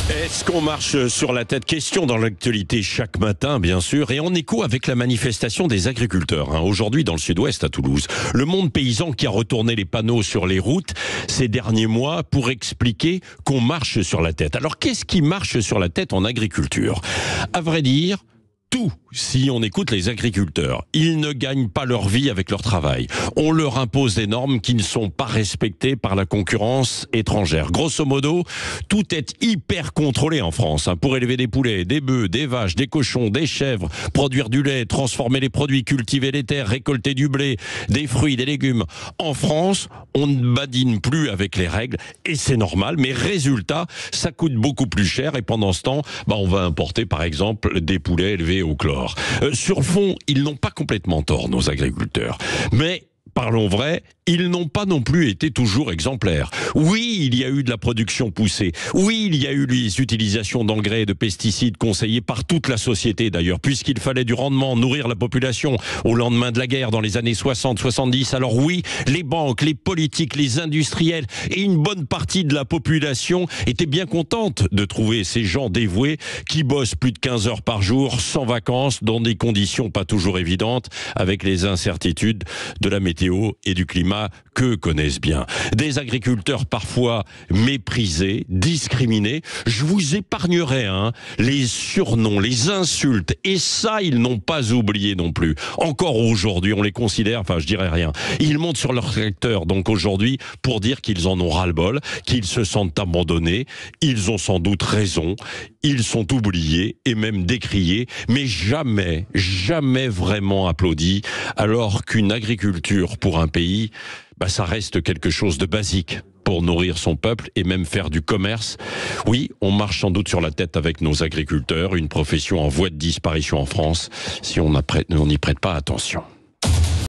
Est-ce qu'on marche sur la tête? Question dans l'actualité chaque matin, bien sûr, et en écho avec la manifestation des agriculteurs. Aujourd'hui, dans le sud-ouest, à Toulouse, le monde paysan qui a retourné les panneaux sur les routes ces derniers mois pour expliquer qu'on marche sur la tête. Alors, qu'est-ce qui marche sur la tête en agriculture? À vrai dire, tout, si on écoute les agriculteurs. Ils ne gagnent pas leur vie avec leur travail. On leur impose des normes qui ne sont pas respectées par la concurrence étrangère. Grosso modo, tout est hyper contrôlé en France. Pour élever des poulets, des bœufs, des vaches, des cochons, des chèvres, produire du lait, transformer les produits, cultiver les terres, récolter du blé, des fruits, des légumes. En France, on ne badine plus avec les règles et c'est normal. Mais résultat, ça coûte beaucoup plus cher et pendant ce temps, on va importer par exemple des poulets élevés au chlore. Sur le fond, ils n'ont pas complètement tort, nos agriculteurs. Mais parlons vrai, ils n'ont pas non plus été toujours exemplaires. Oui, il y a eu de la production poussée. Oui, il y a eu les utilisations d'engrais et de pesticides conseillés par toute la société d'ailleurs, puisqu'il fallait du rendement, nourrir la population au lendemain de la guerre dans les années 60-70. Alors oui, les banques, les politiques, les industriels et une bonne partie de la population étaient bien contentes de trouver ces gens dévoués qui bossent plus de 15 heures par jour, sans vacances, dans des conditions pas toujours évidentes, avec les incertitudes de la météo et du climat qu'eux connaissent bien. Des agriculteurs parfois méprisés, discriminés. Je vous épargnerai les surnoms, les insultes. Et ça, ils n'ont pas oublié non plus. Encore aujourd'hui, on les considère, je dirais rien. Ils montent sur leur tracteur, donc aujourd'hui, pour dire qu'ils en ont ras-le-bol, qu'ils se sentent abandonnés. Ils ont sans doute raison. Ils sont oubliés et même décriés, mais jamais, jamais vraiment applaudis, alors qu'une agriculture pour un pays, ça reste quelque chose de basique pour nourrir son peuple et même faire du commerce. Oui, on marche sans doute sur la tête avec nos agriculteurs, une profession en voie de disparition en France, si on n'y prête pas attention.